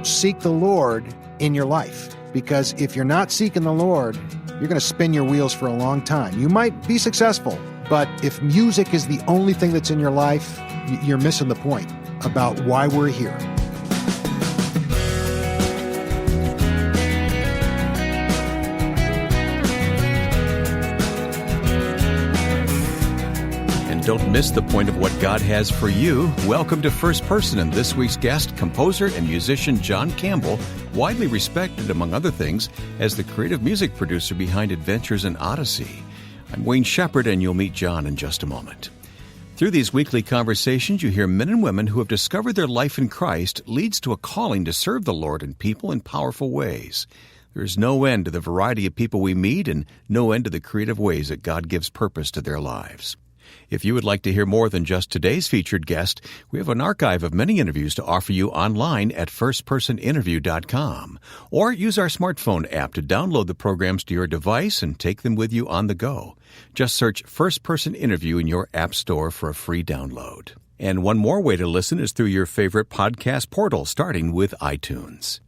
seek the Lord in your life. Because if you're not seeking the Lord, you're going to spin your wheels for a long time. You might be successful, but if music is the only thing that's in your life, you're missing the point about why we're here. Don't miss the point of what God has for you. Welcome to First Person, and this week's guest, composer and musician John Campbell, widely respected, among other things, as the creative music producer behind Adventures in Odyssey. I'm Wayne Shepherd, and you'll meet John in just a moment. Through these weekly conversations, you hear men and women who have discovered their life in Christ leads to a calling to serve the Lord and people in powerful ways. There is no end to the variety of people we meet and no end to the creative ways that God gives purpose to their lives. If you would like to hear more than just today's featured guest, we have an archive of many interviews to offer you online at firstpersoninterview.com. Or use our smartphone app to download the programs to your device and take them with you on the go. Just search First Person Interview in your app store for a free download. And one more way to listen is through your favorite podcast portal, starting with iTunes.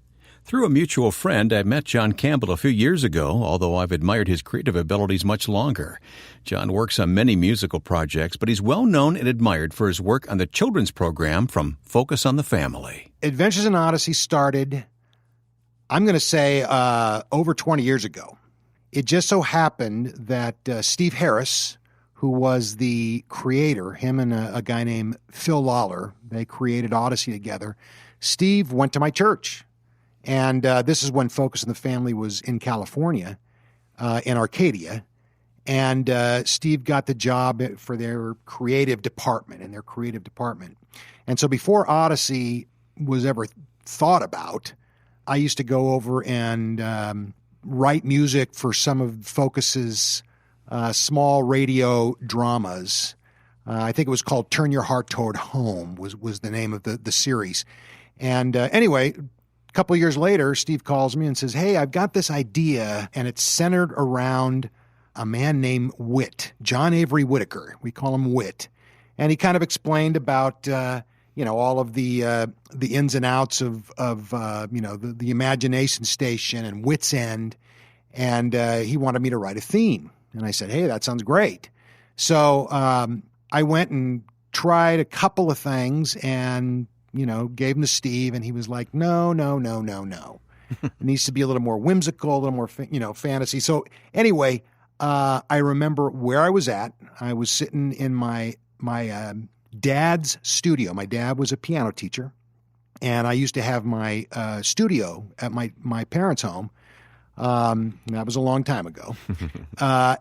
Through a mutual friend, I met John Campbell a few years ago, although I've admired his creative abilities much longer. John works on many musical projects, but he's well known and admired for his work on the children's program from Focus on the Family. Adventures in Odyssey started, I'm going to say, over 20 years ago. It just so happened that Steve Harris, who was the creator, him and a guy named Phil Lawler, they created Odyssey together. Steve went to my church. And this is when Focus on the Family was in California, in Arcadia. And Steve got the job for their creative department, And so before Odyssey was ever thought about, I used to go over and write music for some of Focus's small radio dramas. I think it was called Turn Your Heart Toward Home was the name of the series. And anyway, a couple of years later, Steve calls me and says, hey, I've got this idea, and it's centered around a man named Whit, John Avery Whitaker. We call him Whit. And he kind of explained about, all of the ins and outs of the Imagination Station and Whit's End. And he wanted me to write a theme. And I said, hey, that sounds great. So I went and tried a couple of things and gave him to Steve, and he was like, no. It needs to be a little more whimsical, a little more, fantasy. So anyway, I remember where I was at. I was sitting in my dad's studio. My dad was a piano teacher, and I used to have my studio at my parents' home. That was a long time ago.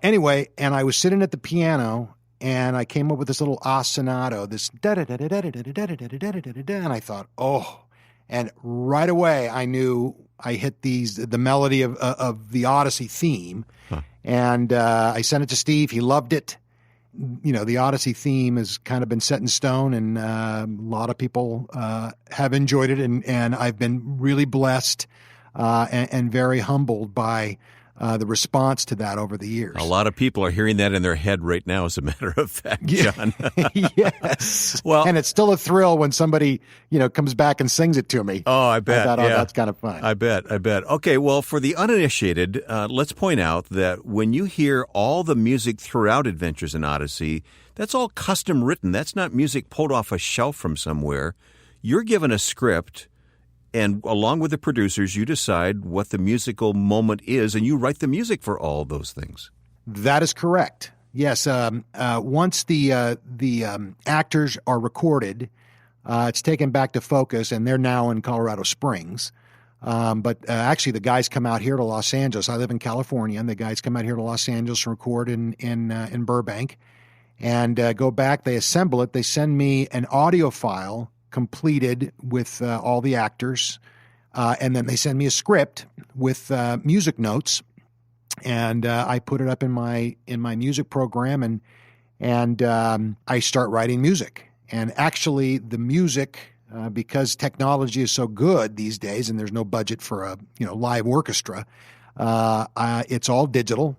Anyway, and I was sitting at the piano, and I came up with this little ostinato, this da-da-da-da-da-da-da-da-da-da-da-da, and I thought, oh. And right away, I knew I hit the melody of the Odyssey theme. Huh. And I sent it to Steve. He loved it. The Odyssey theme has kind of been set in stone, and a lot of people have enjoyed it. And I've been really blessed and very humbled by the response to that over the years. A lot of people are hearing that in their head right now, as a matter of fact, John. Yes. Well, and it's still a thrill when somebody, comes back and sings it to me. Oh, I bet. I thought, that's kind of fun. I bet. Okay, well, for the uninitiated, let's point out that when you hear all the music throughout Adventures in Odyssey, that's all custom written. That's not music pulled off a shelf from somewhere. You're given a script, and along with the producers, you decide what the musical moment is, and you write the music for all those things. That is correct. Yes. Once the actors are recorded, it's taken back to Focus, and they're now in Colorado Springs. But actually, the guys come out here to Los Angeles. I live in California, and the guys come out here to Los Angeles and record in Burbank, and go back. They assemble it. They send me an audio file completed with all the actors, and then they send me a script with music notes, and I put it up in my music program, and I start writing music. And actually, the music, because technology is so good these days, and there's no budget for a live orchestra, it's all digital,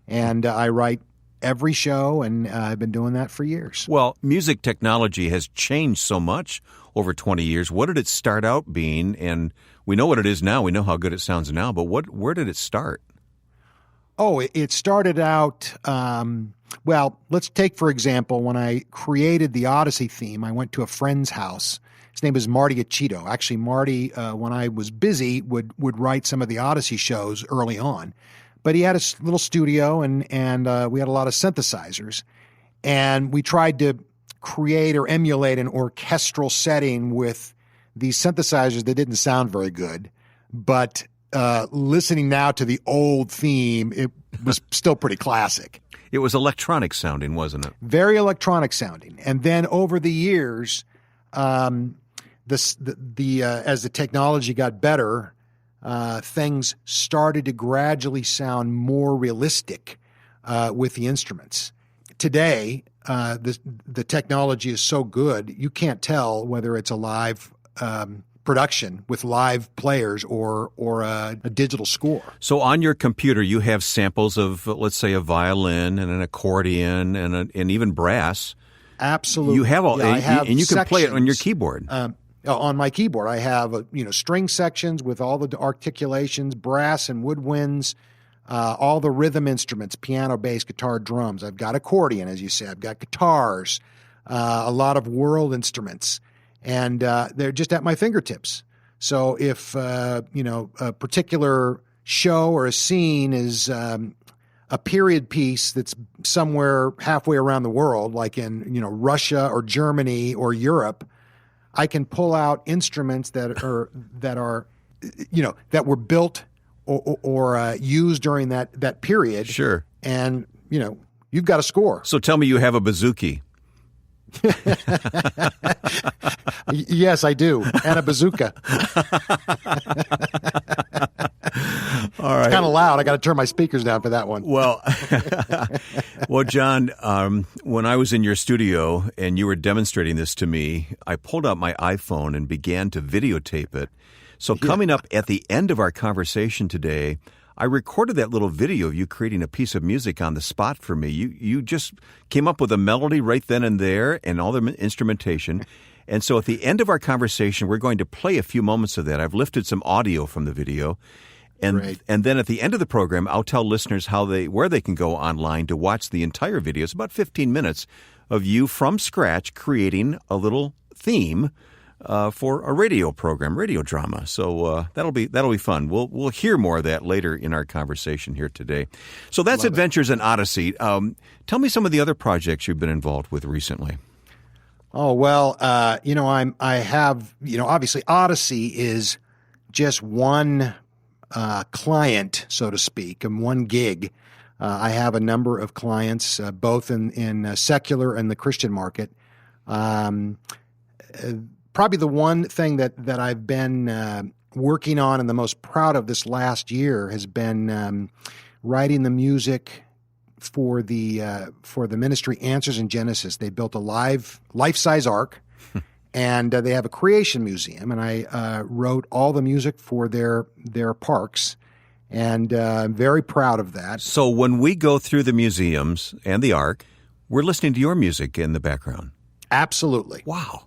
and I write every show, and I've been doing that for years. Well, music technology has changed so much over 20 years. What did it start out being? And we know what it is now. We know how good it sounds now, but where did it start? Oh, it started out, well, let's take, for example, when I created the Odyssey theme, I went to a friend's house. His name is Marty Acito. Actually, Marty, when I was busy, would write some of the Odyssey shows early on. But he had a little studio, and we had a lot of synthesizers. And we tried to create or emulate an orchestral setting with these synthesizers that didn't sound very good. But listening now to the old theme, it was still pretty classic. It was electronic sounding, wasn't it? Very electronic sounding. And then over the years, as the technology got better, things started to gradually sound more realistic with the instruments. Today, the technology is so good, you can't tell whether it's a live production with live players or a digital score. So on your computer, you have samples of, let's say, a violin and an accordion and even brass. Absolutely. You have all, yeah, and you can play it on your keyboard. On my keyboard, I have string sections with all the articulations, brass and woodwinds, all the rhythm instruments, piano, bass, guitar, drums. I've got accordion, as you said. I've got guitars, a lot of world instruments, and they're just at my fingertips. So if a particular show or a scene is a period piece that's somewhere halfway around the world, like in Russia or Germany or Europe, I can pull out instruments that were built or used during that period. Sure. And you've got a score. So tell me you have a bouzouki. Yes, I do, and a bazooka. All right. It's kind of loud. I got to turn my speakers down for that one. Well, John, when I was in your studio and you were demonstrating this to me, I pulled out my iPhone and began to videotape it. So coming up at the end of our conversation today, I recorded that little video of you creating a piece of music on the spot for me. You just came up with a melody right then and there and all the instrumentation. And so at the end of our conversation, we're going to play a few moments of that. I've lifted some audio from the video. And then at the end of the program, I'll tell listeners where they can go online to watch the entire video. It's about 15 minutes of you from scratch creating a little theme for a radio program, radio drama. So that'll be fun. We'll hear more of that later in our conversation here today. So that's Adventures in Odyssey. Tell me some of the other projects you've been involved with recently. Oh well, I have obviously Odyssey is just one client, so to speak, and one gig. I have a number of clients, both in secular and the Christian market. Probably the one thing that I've been working on and the most proud of this last year has been writing the music for the ministry Answers in Genesis. They built a life-size ark, and they have a creation museum, and I wrote all the music for their parks, and I'm very proud of that. So when we go through the museums and the ark, we're listening to your music in the background. Absolutely. Wow.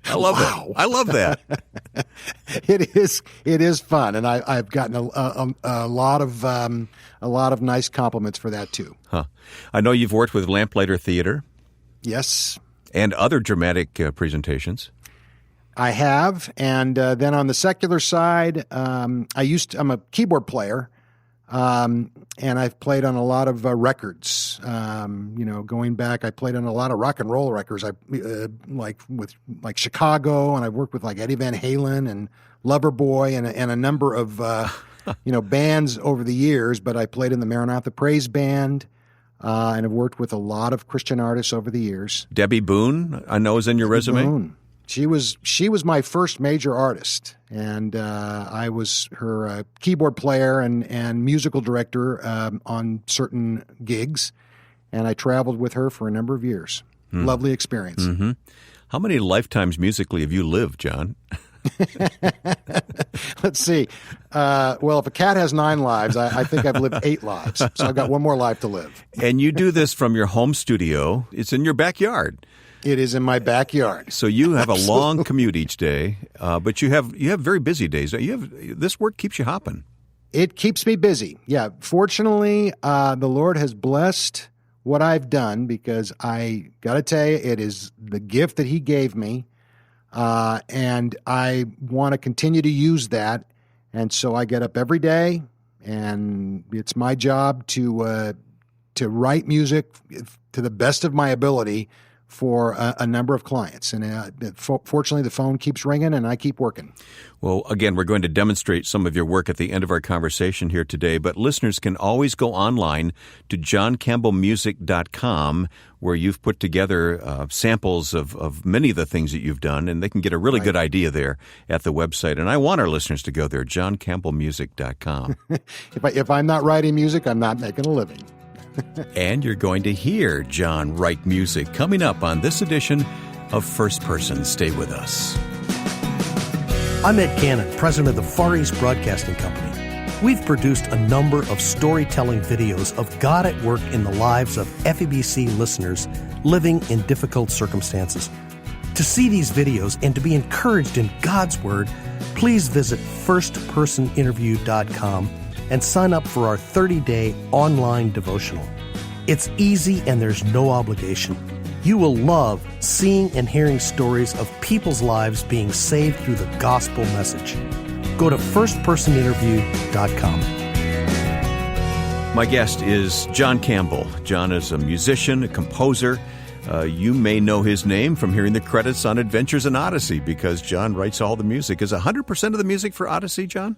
I love that. I love that. It is fun, and I've gotten a lot of nice compliments for that too. Huh. I know you've worked with Lamplighter Theater. Yes. And other dramatic presentations. I have, and then on the secular side, I'm a keyboard player, and I've played on a lot of records. Going back, I played on a lot of rock and roll records. Like Chicago, and I've worked with like Eddie Van Halen and Loverboy and a number of bands over the years. But I played in the Maranatha Praise Band. And I've worked with a lot of Christian artists over the years. Debbie Boone, I know, is in your resume. Boone. She was my first major artist, and I was her keyboard player and musical director on certain gigs, and I traveled with her for a number of years. Lovely experience. Mm-hmm. How many lifetimes musically have you lived, John? Let's see. Well, if a cat has 9 lives, I think I've lived 8 lives. So I've got one more life to live. And you do this from your home studio. It's in your backyard. It is in my backyard. So you have a long commute each day, but you have very busy days. This work keeps you hopping. It keeps me busy. Yeah. Fortunately, the Lord has blessed what I've done, because I got to tell you, it is the gift that He gave me, and I want to continue to use that. And so I get up every day, and it's my job to write music to the best of my ability for a number of clients. And fortunately, the phone keeps ringing, and I keep working. Well, again, we're going to demonstrate some of your work at the end of our conversation here today, but listeners can always go online to johncampbellmusic.com, where you've put together samples of many of the things that you've done, and they can get a really good idea there at the website. And I want our listeners to go there, johncampbellmusic.com. If I'm not writing music, I'm not making a living. And you're going to hear John write music coming up on this edition of First Person. Stay with us. I'm Ed Cannon, president of the Far East Broadcasting Company. We've produced a number of storytelling videos of God at work in the lives of FEBC listeners living in difficult circumstances. To see these videos and to be encouraged in God's Word, please visit firstpersoninterview.com and sign up for our 30-day online devotional. It's easy and there's no obligation. You will love seeing and hearing stories of people's lives being saved through the gospel message. Go to firstpersoninterview.com. My guest is John Campbell. John is a musician, a composer. You may know his name from hearing the credits on Adventures in Odyssey, because John writes all the music. Is 100% of the music for Odyssey, John?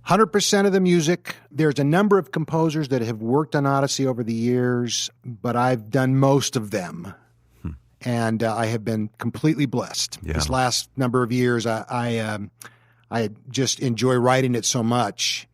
100% of the music. There's a number of composers that have worked on Odyssey over the years, but I've done most of them. And I have been completely blessed. Yeah. This last number of years, I just enjoy writing it so much.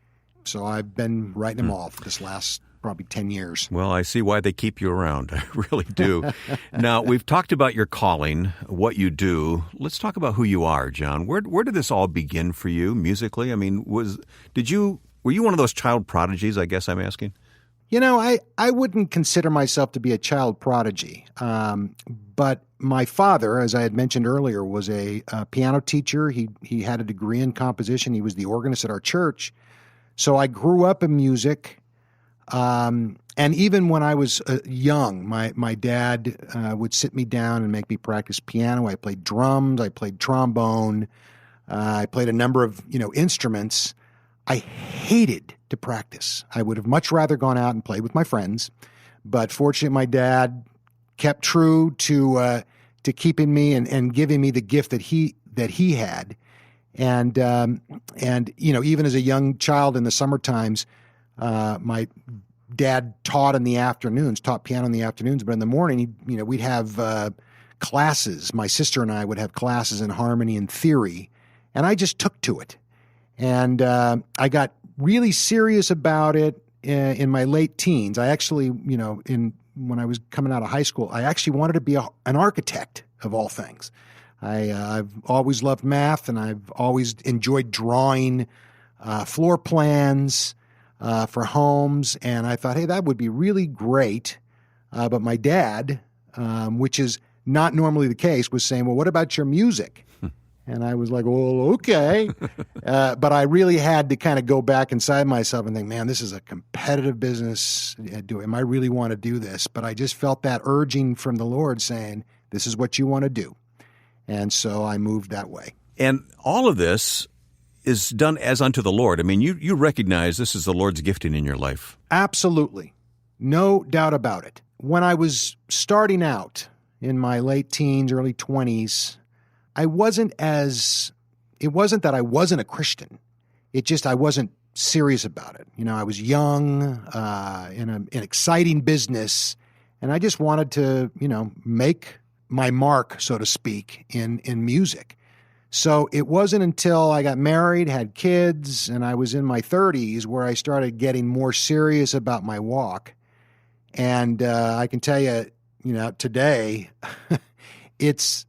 So I've been writing them all for this last probably 10 years. Well, I see why they keep you around. I really do. Now, we've talked about your calling, what you do. Let's talk about who you are, John. Where did this all begin for you musically? I mean, were you one of those child prodigies, I guess I'm asking? You know, I wouldn't consider myself to be a child prodigy, but my father, as I had mentioned earlier, was a piano teacher. He had a degree in composition. He was the organist at our church. So I grew up in music, and even when I was young, my dad would sit me down and make me practice piano. I played drums. I played trombone. I played a number of instruments. I hated to practice. I would have much rather gone out and played with my friends, but fortunately, my dad kept true to keeping me and giving me the gift that he had, and even as a young child in the summer times, my dad taught piano in the afternoons, but in the morning, we'd have classes. My sister and I would have classes in harmony and theory, and I just took to it. And I got really serious about it in my late teens. I actually, when I was coming out of high school, I actually wanted to be an architect of all things. I've always loved math, and I've always enjoyed drawing floor plans for homes. And I thought, hey, that would be really great. But my dad, which is not normally the case, was saying, well, what about your music? And I was like, well, okay. But I really had to kind of go back inside myself and think, man, this is a competitive business. Am I really want to do this? But I just felt that urging from the Lord saying, this is what you want to do. And so I moved that way. And all of this is done as unto the Lord. I mean, you recognize this is the Lord's gifting in your life. Absolutely. No doubt about it. When I was starting out in my late teens, early 20s, it wasn't that I wasn't a Christian. It just, I wasn't serious about it. I was young, in an exciting business, and I just wanted to, make my mark, so to speak, in music. So it wasn't until I got married, had kids, and I was in my 30s where I started getting more serious about my walk. And I can tell you, today, it's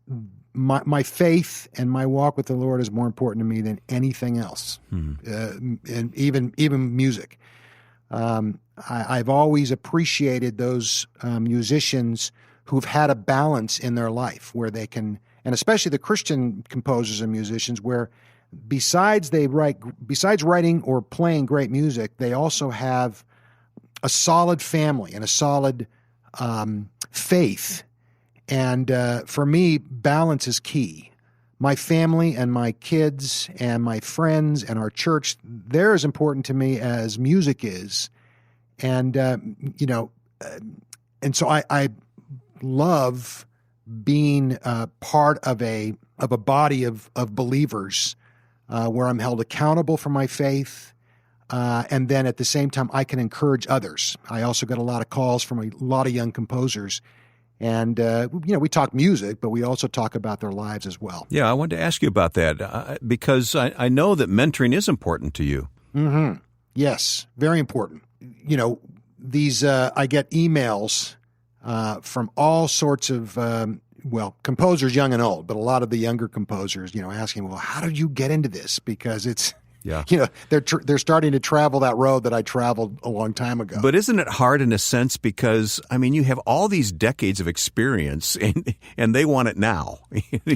my faith and my walk with the Lord is more important to me than anything else, and even music. I've always appreciated those musicians who've had a balance in their life where they can, and especially the Christian composers and musicians, where besides writing or playing great music, they also have a solid family and a solid faith. And for me, balance is key. My family and my kids and my friends and our church, they're as important to me as music is. And, and so I love being part of a body of believers where I'm held accountable for my faith. And then at the same time, I can encourage others. I also get a lot of calls from a lot of young composers. And, we talk music, but we also talk about their lives as well. Yeah, I wanted to ask you about that because I know that mentoring is important to you. Mm-hmm. Yes, very important. I get emails from all sorts of, composers young and old, but a lot of the younger composers, asking, well, how did you get into this? Because it's, they're starting to travel that road that I traveled a long time ago. But isn't it hard in a sense because, you have all these decades of experience and they want it now,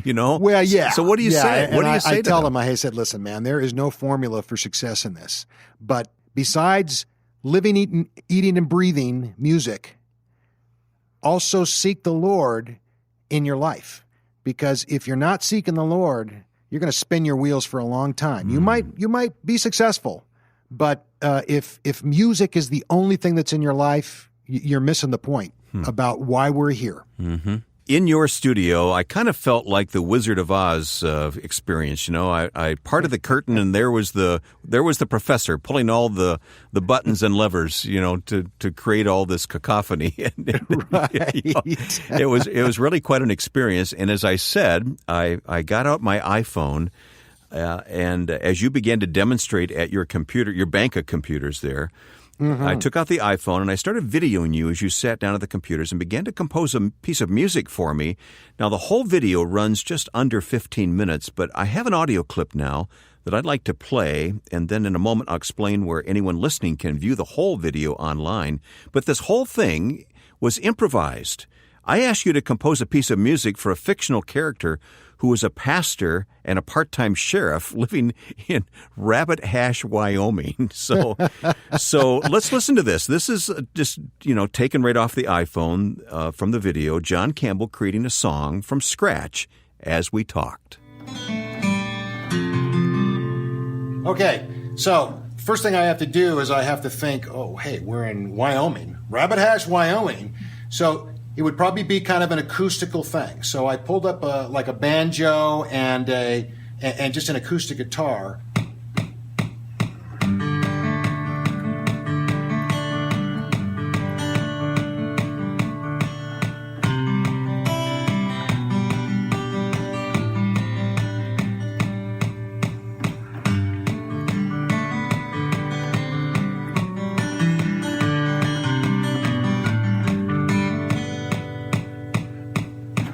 Well, yeah. So what do you say? What do you say to them? I tell them, I said, listen, man, there is no formula for success in this. But besides living, eating, and breathing music, also seek the Lord in your life. Because if you're not seeking the Lord, you're going to spin your wheels for a long time. You might be successful, but if music is the only thing that's in your life, you're missing the point about why we're here. Mm-hmm. In your studio, I kind of felt like the Wizard of Oz experience. I parted the curtain, and there was the professor pulling all the buttons and levers, to create all this cacophony. Right. It was really quite an experience. And as I said, I got out my iPhone, and as you began to demonstrate at your computer, your bank of computers there. Mm-hmm. I took out the iPhone and I started videoing you as you sat down at the computers and began to compose a piece of music for me. Now, the whole video runs just under 15 minutes, but I have an audio clip now that I'd like to play, and then in a moment I'll explain where anyone listening can view the whole video online. But this whole thing was improvised. I asked you to compose a piece of music for a fictional character who was a pastor and a part-time sheriff living in Rabbit Hash, Wyoming. So let's listen to this. This is just, taken right off the iPhone from the video. John Campbell creating a song from scratch as we talked. Okay, so first thing I have to do is I have to think, oh, hey, we're in Wyoming, Rabbit Hash, Wyoming. So it would probably be kind of an acoustical thing. So I pulled up a banjo and just an acoustic guitar.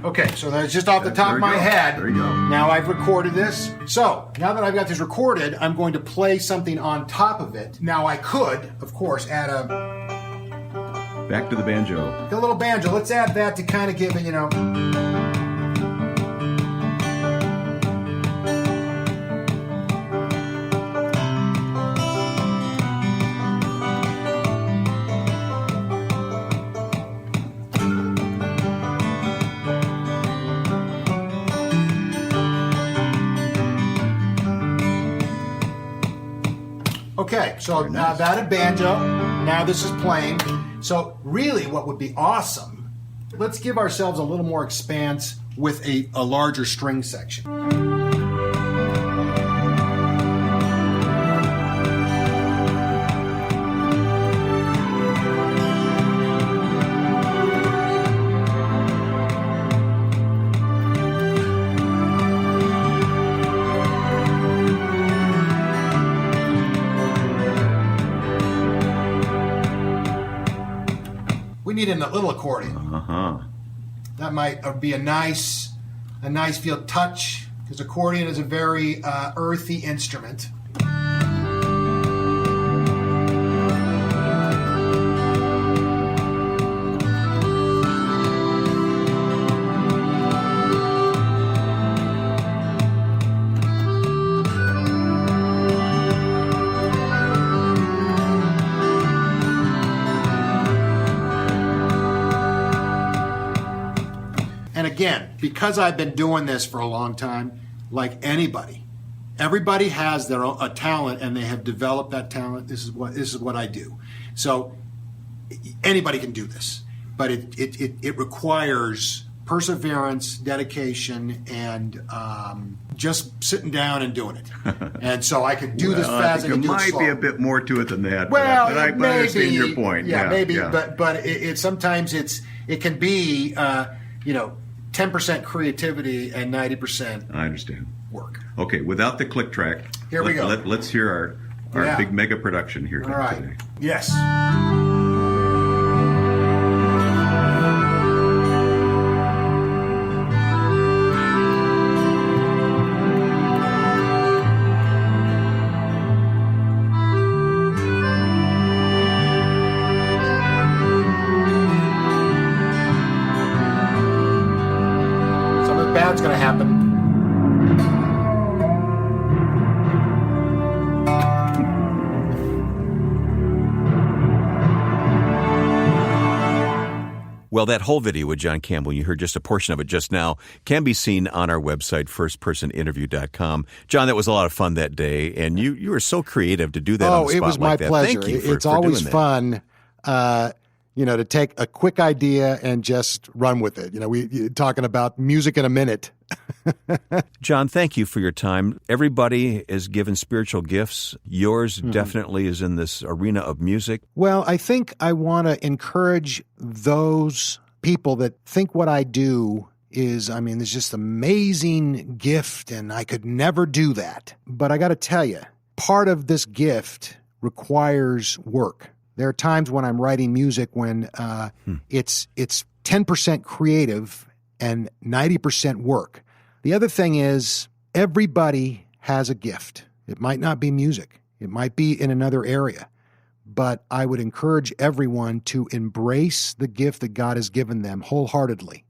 Okay, so that's just off the top of my head. There you go. Now I've recorded this. So now that I've got this recorded, I'm going to play something on top of it. Now I could, of course, add Back to the banjo. a little banjo. Let's add that to kind of give it, Okay, so now that a banjo, now this is playing. So really what would be awesome, let's give ourselves a little more expanse with a larger string section. We need a little accordion. Uh-huh. That might be a nice a nice feel touch, because accordion is a very earthy instrument. And again, because I've been doing this for a long time, like anybody, everybody has their own a talent, and they have developed that talent. This is what I do. So anybody can do this, but it requires perseverance, dedication, and just sitting down and doing it. And so I could do this fast. I think it might be a bit more to it than that. Well, but I understand your point. Yeah, maybe. Yeah. But it sometimes it can be 10% creativity and 90%. I understand. Work. Okay, without the click track, here we go. Let's hear our big mega production here today. Yes. Something bad's going to happen. Well, that whole video with John Campbell, you heard just a portion of it just now, can be seen on our website, firstpersoninterview.com. John, that was a lot of fun that day, and you were so creative to do that on the spot. It was my pleasure. Thank you for it's always doing fun, to take a quick idea and just run with it. We talking about music in a minute. John, thank you for your time. Everybody is given spiritual gifts. Yours definitely is in this arena of music. Well, I think I want to encourage those people that think what I do is, there's just amazing gift and I could never do that. But I got to tell you, part of this gift requires work. There are times when I'm writing music when it's 10% creative and 90% work. The other thing is everybody has a gift. It might not be music. It might be in another area. But I would encourage everyone to embrace the gift that God has given them wholeheartedly,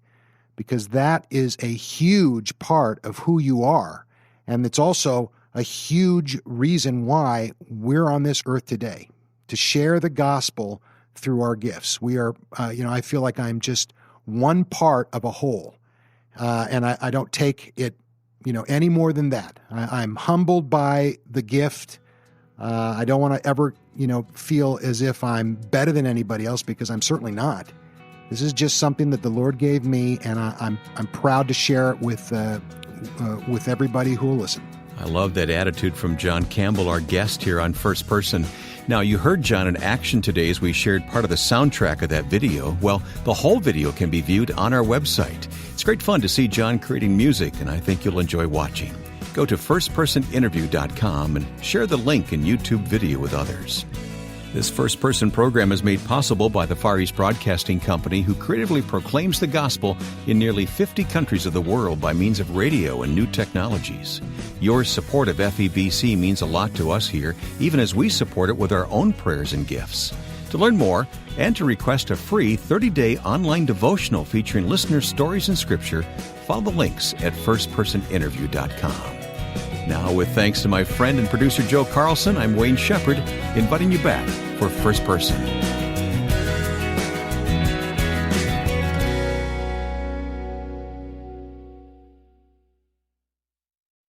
because that is a huge part of who you are. And it's also a huge reason why we're on this earth today, to share the gospel through our gifts. We are, I feel like I'm just one part of a whole. And I don't take it, any more than that. I'm humbled by the gift. I don't want to ever, feel as if I'm better than anybody else, because I'm certainly not. This is just something that the Lord gave me, and I'm proud to share it with everybody who will listen. I love that attitude from John Campbell, our guest here on First Person. Now, you heard John in action today as we shared part of the soundtrack of that video. Well, the whole video can be viewed on our website. It's great fun to see John creating music, and I think you'll enjoy watching. Go to firstpersoninterview.com and share the link and YouTube video with others. This First Person program is made possible by the Far East Broadcasting Company, who creatively proclaims the gospel in nearly 50 countries of the world by means of radio and new technologies. Your support of FEBC means a lot to us here, even as we support it with our own prayers and gifts. To learn more and to request a free 30-day online devotional featuring listener stories and scripture, follow the links at firstpersoninterview.com. Now, with thanks to my friend and producer Joe Carlson, I'm Wayne Shepherd, inviting you back for First Person.